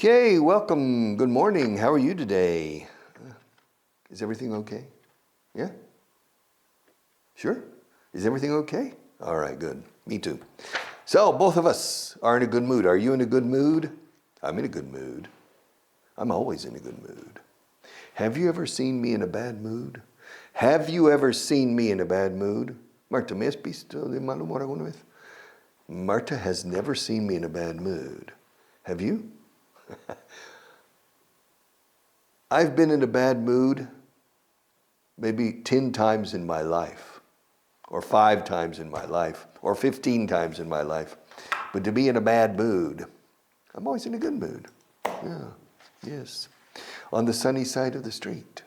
Okay, welcome. Good morning. How are you today? Is everything okay? Yeah? Sure? Is everything okay? All right, good. Me too. So, both of us are in a good mood. Are you in a good mood? I'm in a good mood. I'm always in a good mood. Have you ever seen me in a bad mood? Have you ever seen me in a bad mood? Marta, ¿me has visto de mal humor alguna vez? Marta has never seen me in a bad mood. Have you? I've been in a bad mood maybe 10 times in my life, or 5 times in my life, or 15 times in my life. But to be in a bad mood, I'm always in a good mood. Yeah, yes. On the sunny side of the street.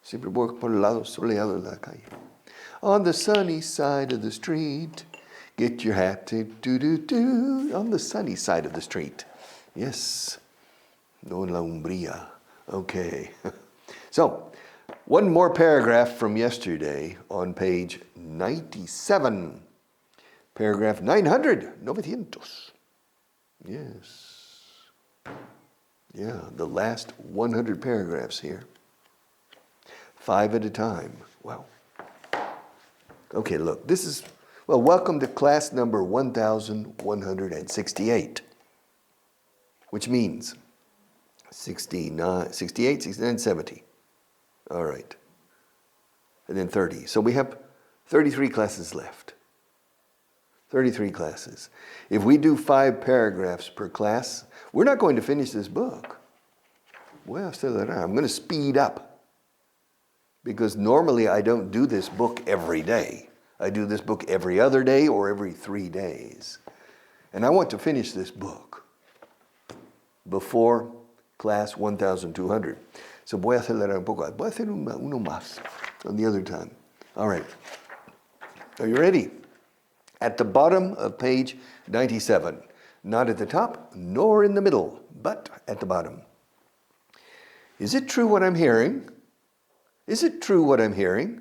Siempre voy por el lado soleado de la calle. On the sunny side of the street. Get your hat to do-do-do. On the sunny side of the street. Yes. No en la umbría. Okay. So, one more paragraph from yesterday on page 97. Paragraph 900. Yes. Yeah, the last 100 paragraphs here. 5 at a time. Wow. Okay, look, this is, well, welcome to class number 1168, which means 69, 68, 69, 70. All right. And then 30. So we have 33 classes left. 33 classes. If we do 5 paragraphs per class, we're not going to finish this book. Well, I'm going to speed up. Because normally I don't do this book every day. I do this book every other day or every 3 days. And I want to finish this book before class 1200. So voy a acelerar un poco. Voy a hacer uno más on the other time. All right. Are you ready? At the bottom of page 97. Not at the top, nor in the middle, but at the bottom. Is it true what I'm hearing? Is it true what I'm hearing?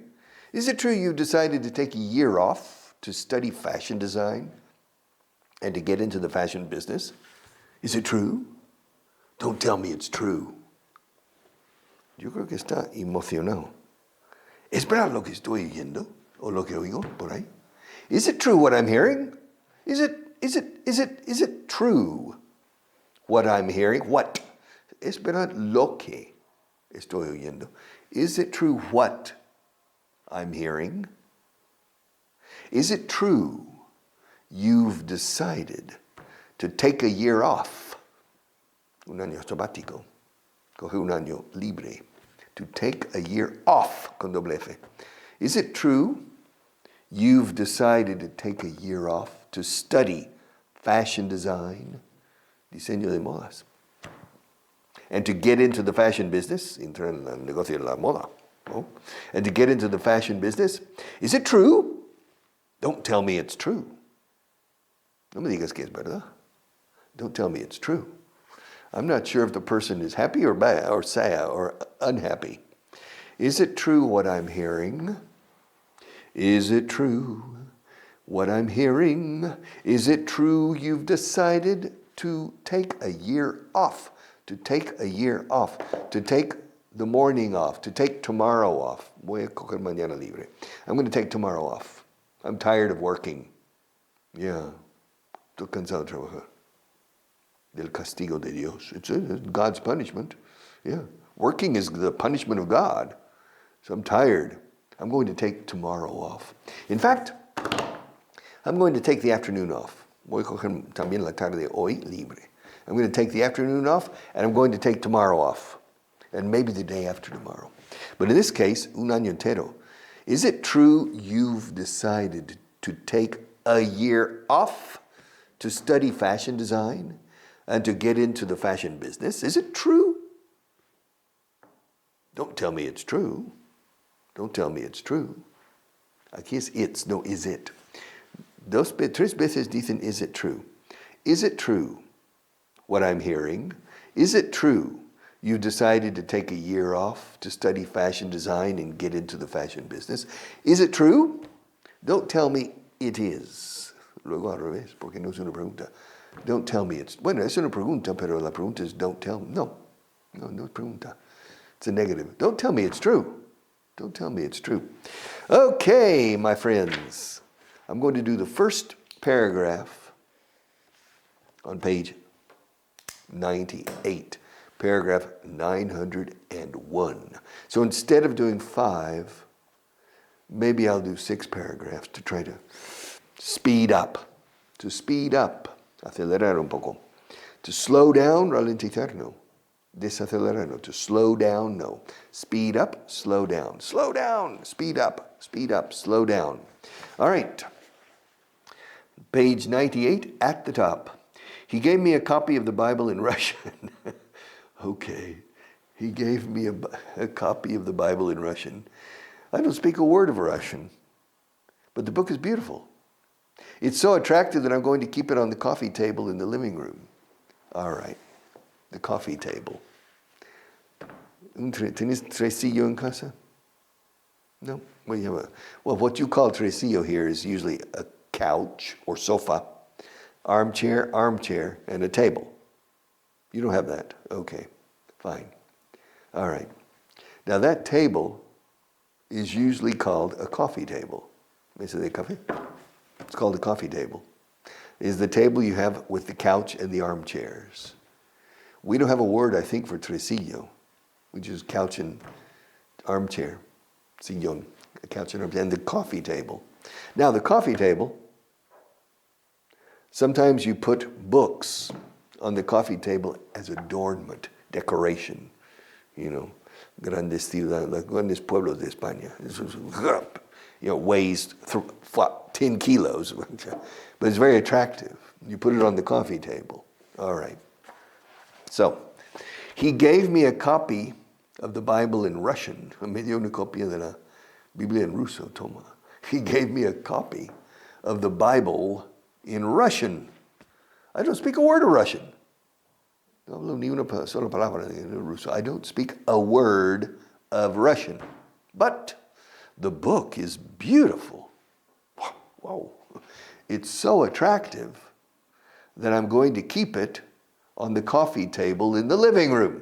Is it true you decided to take a year off to study fashion design and to get into the fashion business? Is it true? Don't tell me it's true. Yo creo que está emocionado. ¿Es verdad lo que estoy oyendo? ¿O lo que oigo por ahí? Is it true what I'm hearing? Is it true what I'm hearing? What? ¿Es verdad lo que estoy oyendo? Is it true what I'm hearing? Is it true you've decided to take a year off? Un año sabático. Coge un año libre. To take a year off con doble F. Is it true you've decided to take a year off to study fashion design, diseño de modas, and to get into the fashion business, entrar en el negocio de la moda, ¿no? And to get into the fashion business? Is it true? Don't tell me it's true. No me digas que es verdad. Don't tell me it's true. I'm not sure if the person is happy or bad or sad or unhappy. Is it true what I'm hearing? Is it true what I'm hearing? Is it true you've decided to take a year off? To take a year off, to take the morning off, to take tomorrow off. Voy a coger mañana libre. I'm going to take tomorrow off. I'm tired of working. Yeah, estoy cansado de trabajar. Del castigo de Dios. It's God's punishment. Yeah, working is the punishment of God. So I'm tired. I'm going to take tomorrow off. In fact, I'm going to take the afternoon off. Voy a coger también la tarde hoy libre. I'm going to take the afternoon off, and I'm going to take tomorrow off, and maybe the day after tomorrow. But in this case, un año entero. Is it true you've decided to take a year off to study fashion design and to get into the fashion business? Is it true? Don't tell me it's true. Don't tell me it's true. Aquí es it's, no is it. Tres veces dicen is it true. Is it true what I'm hearing? Is it true you decided to take a year off to study fashion design and get into the fashion business? Is it true? Don't tell me it is. Luego al revés, porque no es una pregunta. Don't tell me it's... Bueno, es una pregunta, pero la pregunta es don't tell me. No es pregunta. It's a negative. Don't tell me it's true. Don't tell me it's true. Okay, my friends. I'm going to do the first paragraph on page 98. Paragraph 901. So instead of doing 5, maybe I'll do 6 paragraphs to try to speed up. To speed up. Acelerar un poco. To slow down, ralentizar, no. Desacelerar, no. To slow down, no. Speed up, slow down. Slow down, speed up, slow down. All right. Page 98 at the top. He gave me a copy of the Bible in Russian. Okay. He gave me a copy of the Bible in Russian. I don't speak a word of Russian, but the book is beautiful. It's so attractive that I'm going to keep it on the coffee table in the living room. All right, the coffee table. ¿Tienes tresillo en casa? No? Well, what you call tresillo here is usually a couch or sofa, armchair, and a table. You don't have that? Okay, fine. All right. Now that table is usually called a coffee table. Mesa de café? It's called a coffee table. It's the table you have with the couch and the armchairs. We don't have a word, I think, for tresillo. We just couch and armchair. Sillón. A couch and armchair. And the coffee table. Now, the coffee table, sometimes you put books on the coffee table as adornment, decoration. You know, grandes ciudades, grandes pueblos de España. You know, weighs 10 kilos, but it's very attractive. You put it on the coffee table. All right. So, he gave me a copy of the Bible in Russian. Me dio una copia de la Biblia en ruso, toma. He gave me a copy of the Bible in Russian. I don't speak a word of Russian. No hablo ni una sola palabra de ruso. I don't speak a word of Russian. But the book is beautiful. Wow. It's so attractive that I'm going to keep it on the coffee table in the living room.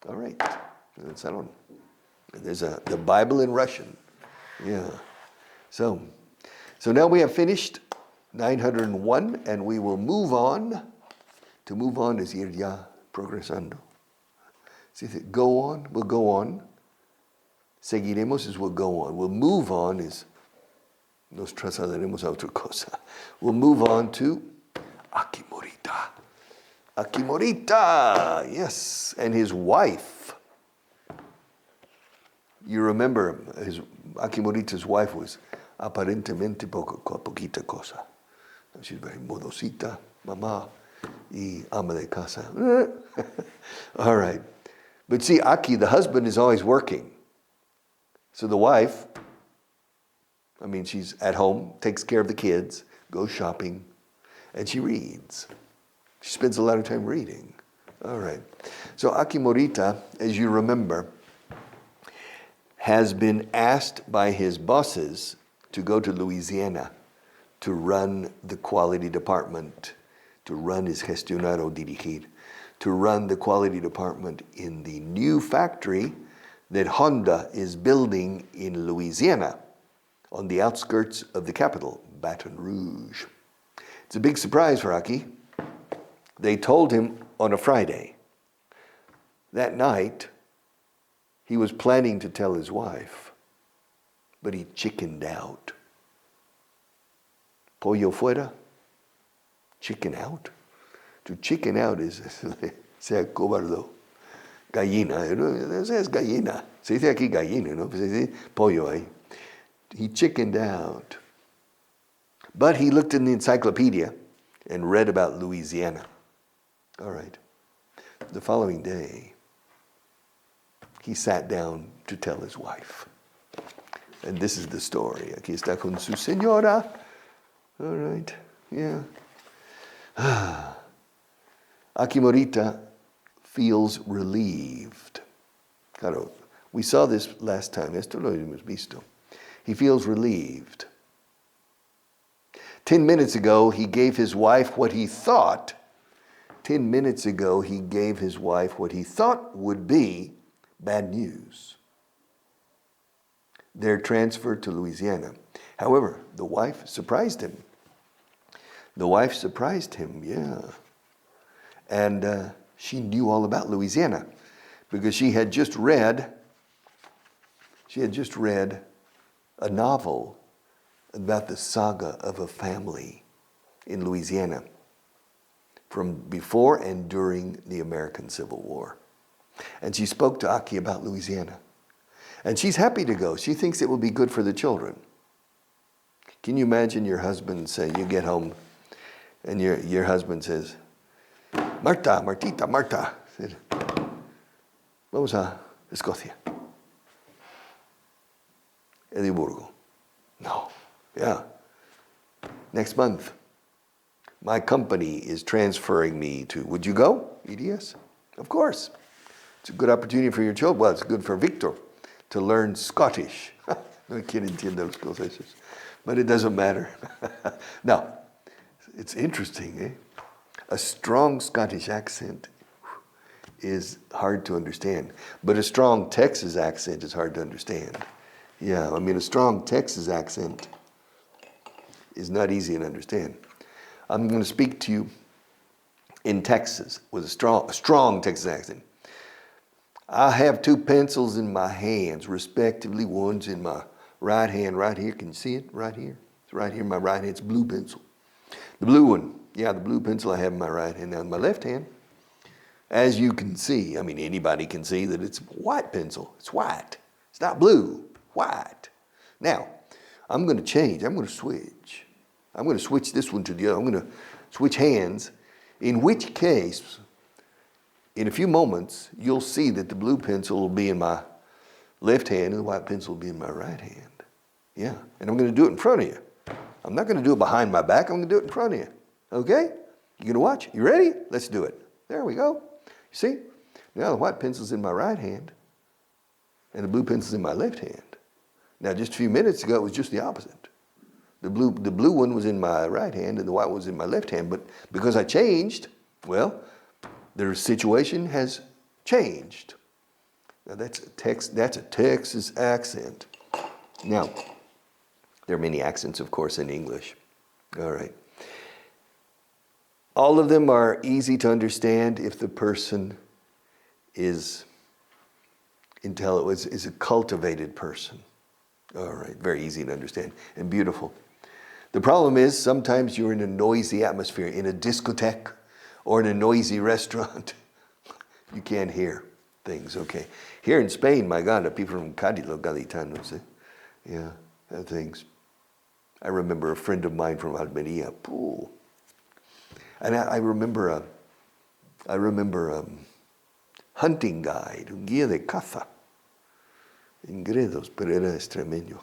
All right. There's the Bible in Russian. Yeah. So now we have finished 901, and we will move on. To move on is ir ya progresando. See, go on, we'll go on. Seguiremos is we'll go on. We'll move on is nos trasladaremos a otra cosa. We'll move on to Akimorita. Akimorita, yes, and his wife. You remember Akimorita's wife was aparentemente poquita cosa. She's very modosita, mamá, y ama de casa. All right. But see, Aki, the husband, is always working. So the wife, she's at home, takes care of the kids, goes shopping, and she reads. She spends a lot of time reading. All right. So Akimorita, as you remember, has been asked by his bosses to go to Louisiana to run the quality department, to run his gestionar o dirigir, to run the quality department in the new factory that Honda is building in Louisiana, on the outskirts of the capital, Baton Rouge. It's a big surprise for Aki. They told him on a Friday. That night, he was planning to tell his wife, but he chickened out. Pollo fuera, chicken out. To chicken out is se acobardó. Gallina, es gallina. Se dice aquí gallina, ¿no? Se dice pollo ahí. He chickened out. But he looked in the encyclopedia and read about Louisiana. All right. The following day, he sat down to tell his wife. And this is the story. Aquí está con su señora. All right. Yeah. Akimorita feels relieved. Claro, we saw this last time. Esto lo hemos visto. He feels relieved. 10 minutes ago, he gave his wife what he thought. 10 minutes ago, he gave his wife what he thought would be bad news. They're transferred to Louisiana. However, the wife surprised him. The wife surprised him, yeah. And she knew all about Louisiana because she had just read a novel about the saga of a family in Louisiana from before and during the American Civil War. And she spoke to Aki about Louisiana. And she's happy to go. She thinks it will be good for the children. Can you imagine your husband say, you get home, and your husband says, Marta, vamos a Escocia. Edimburgo. No, yeah. Next month, my company is transferring me to, would you go? EDS? Of course. It's a good opportunity for your children. Well, it's good for Victor to learn Scottish. No kid entiende los escoceses. But it doesn't matter. Now, it's interesting, eh? A strong Scottish accent is hard to understand. But a strong Texas accent is hard to understand. Yeah, I mean, a strong Texas accent is not easy to understand. I'm going to speak to you in Texas with a strong Texas accent. I have two pencils in my hands, respectively. One's in my right hand right here. Can you see it right here? It's right here in my right hand. It's a blue pencil. The blue one, yeah, the blue pencil I have in my right hand. Now in my left hand, as you can see, I mean, anybody can see that it's a white pencil. It's white. It's not blue, white. Now, I'm going to change. I'm going to switch. I'm going to switch this one to the other. I'm going to switch hands, in which case, in a few moments, you'll see that the blue pencil will be in my left hand and the white pencil will be in my right hand. Yeah, and I'm going to do it in front of you. I'm not going to do it behind my back. I'm going to do it in front of you. Okay? You going to watch? You ready? Let's do it. There we go. You see? Now the white pencil's in my right hand and the blue pencil's in my left hand. Now just a few minutes ago, it was just the opposite. The blue one was in my right hand and the white one was in my left hand. But because I changed, well, the situation has changed. Now that's a Texas accent. Now, there are many accents, of course, in English. All right. All of them are easy to understand if the person is intelligent, is a cultivated person. All right, very easy to understand and beautiful. The problem is sometimes you're in a noisy atmosphere, in a discotheque or in a noisy restaurant. You can't hear things, okay. Here in Spain, my God, the people from Cádiz, los gaditanos, yeah, things. I remember a friend of mine from Almeria, pool. And I remember a hunting guide, un guía de caza, en Gredos, pero era extremeño.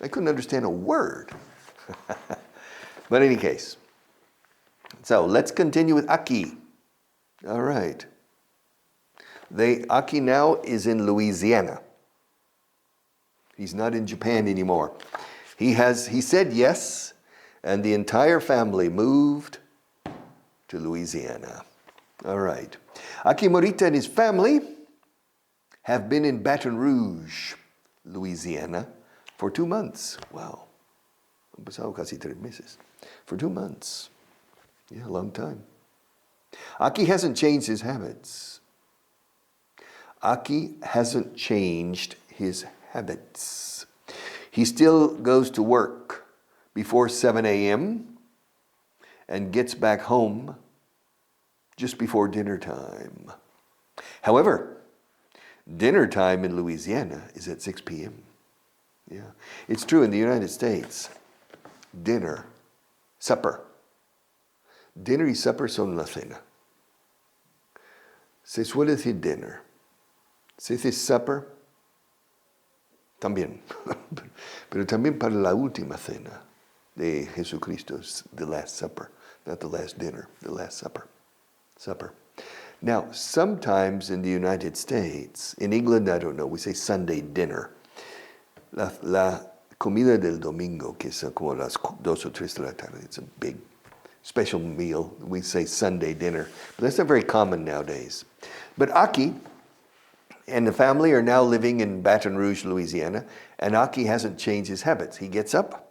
I couldn't understand a word. But in any case, so let's continue with Aki. All right. Aki now is in Louisiana. He's not in Japan anymore. He said yes, and the entire family moved to Louisiana. All right. Aki Morita and his family have been in Baton Rouge, Louisiana, for 2 months. Wow. Han pasado casi 3 meses. For 2 months. Yeah, a long time. Aki hasn't changed his habits. Aki hasn't changed his habits. He still goes to work before 7 a.m. and gets back home just before dinner time. However, dinner time in Louisiana is at 6 p.m. Yeah, it's true in the United States. Dinner, supper. Dinner y supper son la cena. Se suele decir dinner. Se dice supper también. Pero también para la última cena de Jesucristo, the Last Supper. Not the last dinner, the Last Supper. Supper. Now, sometimes in the United States, in England, I don't know, we say Sunday dinner. La comida del domingo, que es como las 2 o 3 de la tarde. It's a big special meal. We say Sunday dinner, but that's not very common nowadays. But Aki and the family are now living in Baton Rouge, Louisiana, and Aki hasn't changed his habits. He gets up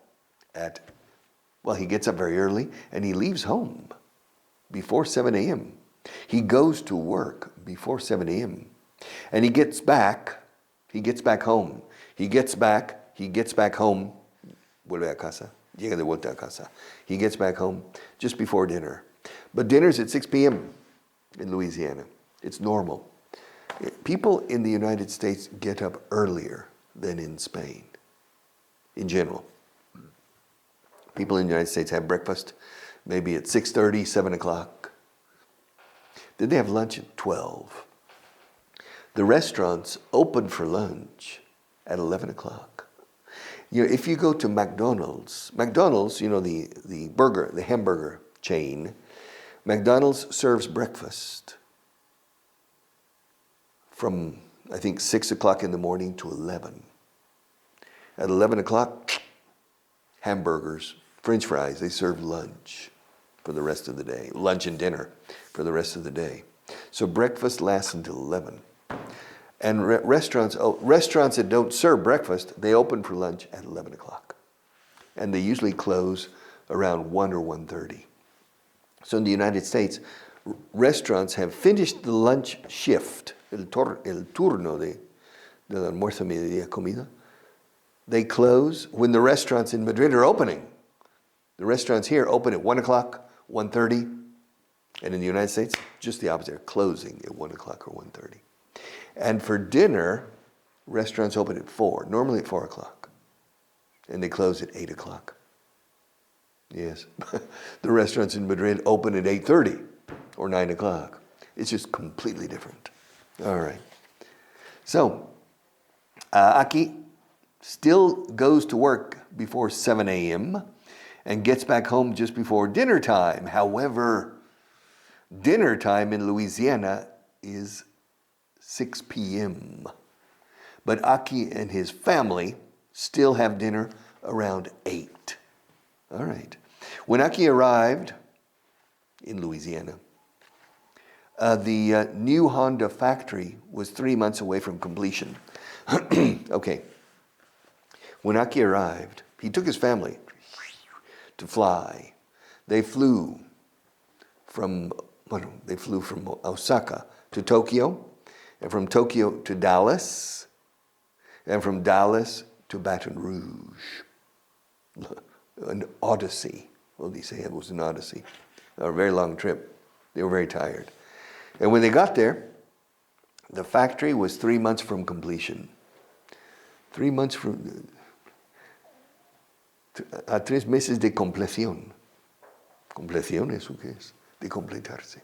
he gets up very early, and he leaves home before 7 a.m. He goes to work before 7 a.m. And he gets back home. He gets back home, vuelve a casa, llega de vuelta a casa. He gets back home just before dinner. But dinner's at 6 p.m. in Louisiana. It's normal. People in the United States get up earlier than in Spain, in general. People in the United States have breakfast maybe at 6:30, 7 o'clock. Then they have lunch at 12. The restaurants open for lunch at 11 o'clock. If you go to McDonald's, the hamburger chain, McDonald's serves breakfast from, I think, 6 o'clock in the morning to 11. At 11 o'clock, hamburgers, French fries, they serve lunch for the rest of the day, lunch and dinner for the rest of the day. So breakfast lasts until 11. And restaurants that don't serve breakfast, they open for lunch at 11 o'clock. And they usually close around 1 or 1:30. So in the United States, restaurants have finished the lunch shift, el turno del almuerzo, mediodía, comida. They close when the restaurants in Madrid are opening. The restaurants here open at 1 o'clock, 1:30, and in the United States, just the opposite, they're closing at 1 o'clock or 1:30. And for dinner, restaurants open at 4, normally at 4 o'clock, and they close at 8 o'clock. Yes, the restaurants in Madrid open at 8:30 or 9 o'clock. It's just completely different. All right. So, Aki still goes to work before 7 a.m. and gets back home just before dinner time. However, dinner time in Louisiana is 6 p.m. But Aki and his family still have dinner around 8. All right. When Aki arrived in Louisiana, the new Honda factory was 3 months away from completion. Okay. When Aki arrived, he took his family to fly. They flew from Osaka to Tokyo, and from Tokyo to Dallas, and from Dallas to Baton Rouge. An odyssey. Well, they say it was an odyssey. A very long trip. They were very tired. And when they got there, the factory was 3 months from completion. 3 months from... a 3 meses de compleción. ¿Compleción eso qué es? De completarse.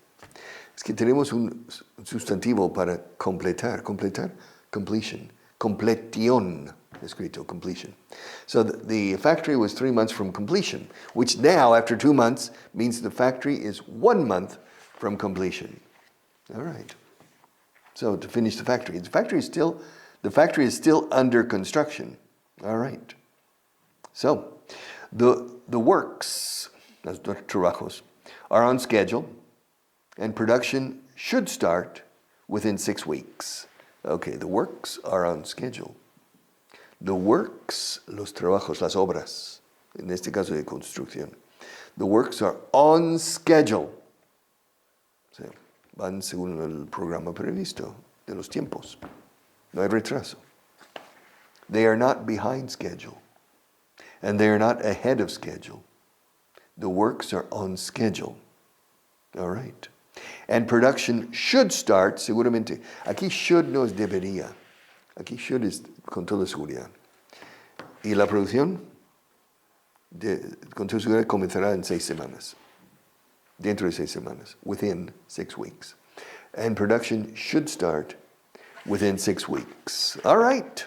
Es que tenemos un sustantivo para completar. ¿Completar? Completion. Completión. Escrito, completion. So the factory was 3 months from completion, which now, after 2 months, means the factory is 1 month from completion. All right. So to finish the factory is still under construction. All right. So the works, los trabajos, are on schedule, and production should start within 6 weeks. Okay, the works are on schedule. The works, los trabajos, las obras, en este caso de construcción, the works are on schedule. O sea, van según el programa previsto de los tiempos. No hay retraso. They are not behind schedule, and they are not ahead of schedule. The works are on schedule. All right. And production should start, seguramente. Aquí should no es debería. Aquí should es con toda seguridad. Y la producción, con toda seguridad, comenzará en 6 semanas. Dentro de 6 semanas. Within 6 weeks. And production should start within 6 weeks. All right.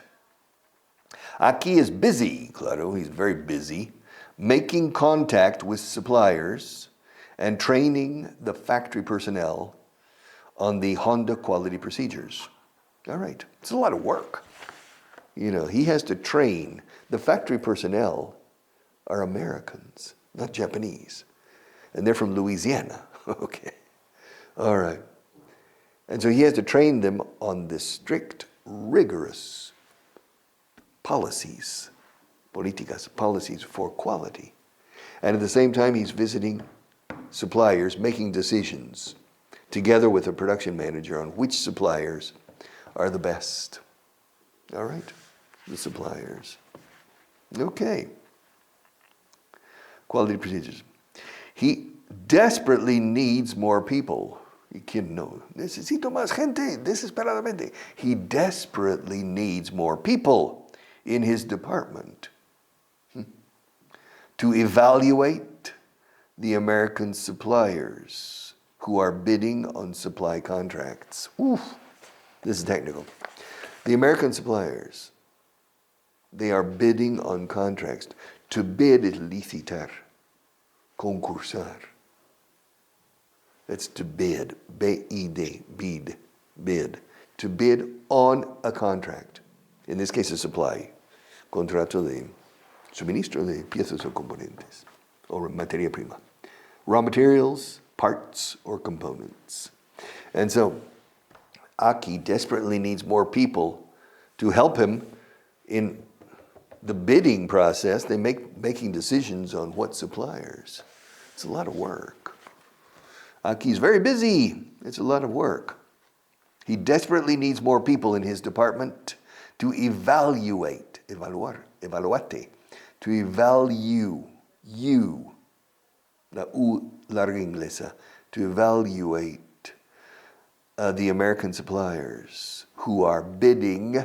Aquí is busy, claro, he's very busy, making contact with suppliers and training the factory personnel on the Honda quality procedures. All right, it's a lot of work. He has to train. The factory personnel are Americans, not Japanese. And they're from Louisiana. Okay. All right. And so he has to train them on the strict, rigorous policies, políticas, policies for quality. And at the same time, he's visiting suppliers, making decisions together with a production manager on which suppliers are the best. All right, the suppliers. Okay. Quality procedures. He desperately needs more people. No, necesito más gente, desesperadamente. He desperately needs more people in his department to evaluate the American suppliers who are bidding on supply contracts. Oof, this is technical. The American suppliers, they are bidding on contracts. To bid is licitar, concursar. That's to bid, B-I-D, bid. To bid on a contract. In this case, a supply. Contrato de suministro de piezas o componentes, or materia prima. Raw materials, parts, or components. And so, Aki desperately needs more people to help him in the bidding process. They making decisions on what suppliers. It's a lot of work. Aki's very busy. It's a lot of work. He desperately needs more people in his department to evaluate, evaluate, to evaluate, la U larga inglesa, to evaluate the American suppliers who are bidding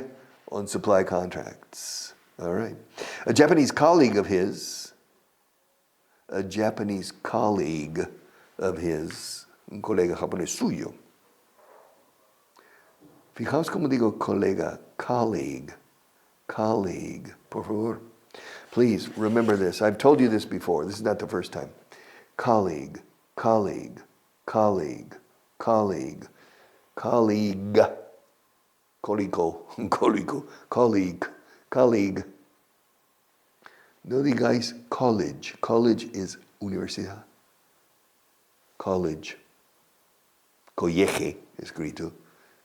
on supply contracts. All right. A Japanese colleague of his, un colega japonés suyo. Fijaos cómo digo colega, colleague, por favor. Please remember this. I've told you this before. This is not the first time. Colleague, colleague. No digáis college. College is universidad. College. College, escrito.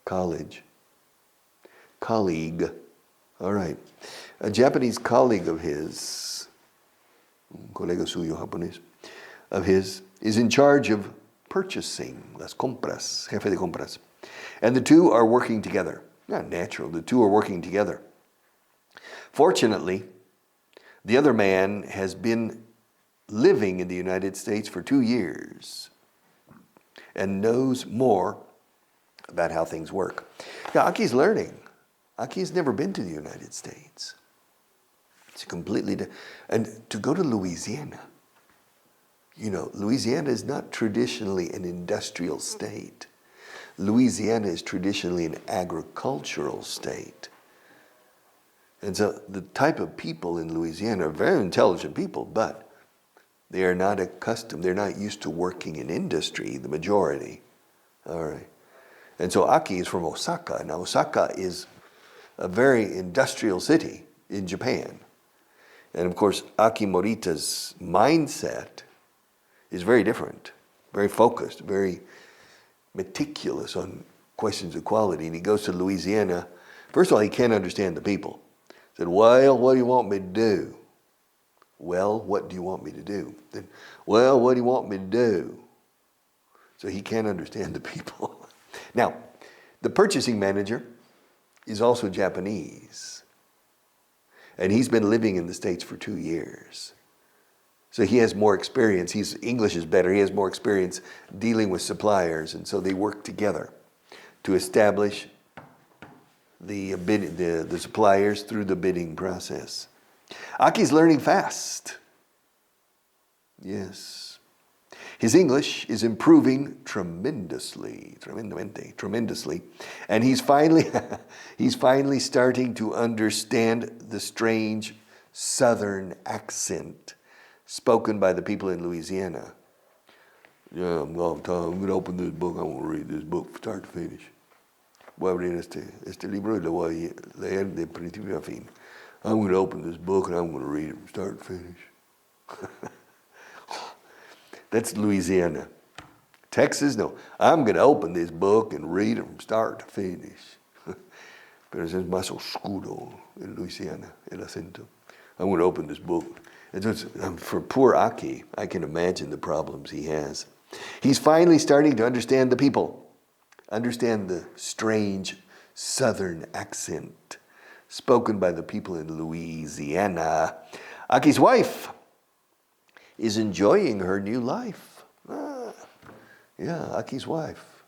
College. Colleague. All right. A Japanese colleague of his, un colega suyo japonés, of his, is in charge of purchasing, las compras, jefe de compras. And the two are working together. Not natural, the two are working together. Fortunately, the other man has been living in the United States for 2 years and knows more about how things work. Now, Aki's learning. Aki's never been to the United States. It's completely and to go to Louisiana. Louisiana is not traditionally an industrial state. Louisiana is traditionally an agricultural state. And so the type of people in Louisiana are very intelligent people, but they are not accustomed, they're not used to working in industry, the majority. All right. And so Aki is from Osaka. Now Osaka is a very industrial city in Japan. And of course, Aki Morita's mindset is very different, very focused, very meticulous on questions of quality. And he goes to Louisiana. First of all, he can't understand the people. He said, well, what do you want me to do? Well, what do you want me to do? Then, well, what do you want me to do? So he can't understand the people. Now, the purchasing manager is also Japanese. And he's been living in the States for 2 years. So he has more experience. His English is better. He has more experience dealing with suppliers. And so they work together to establish the suppliers through the bidding process. Aki's learning fast. Yes. His English is improving tremendously. And he's finally starting to understand the strange Southern accent spoken by the people in Louisiana. Yeah, I'm going to open this book. I want to read this book from start to finish. Voy a abrir este libro y lo voy a leer de principio a fin. I'm going to open this book and I'm going to read it from start to finish. That's Louisiana. Texas, no. I'm going to open this book and read it from start to finish. Pero es más oscuro en Louisiana, el acento. I'm going to open this book. Entonces, for poor Aki, I can imagine the problems he has. He's finally starting to understand the people, understand the strange southern accent spoken by the people in Louisiana. Aki's wife is enjoying her new life. Aki's wife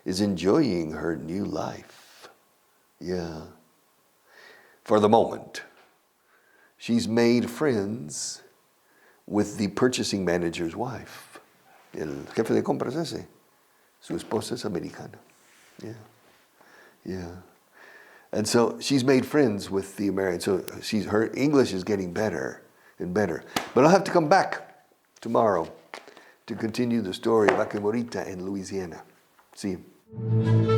is enjoying her new life. Yeah. For the moment, she's made friends with the purchasing manager's wife. El jefe de compras ese. Su esposa es americana. Yeah. And so she's made friends with the American. So her English is getting better and better. But I'll have to come back tomorrow to continue the story of Aki Morita in Louisiana. See you.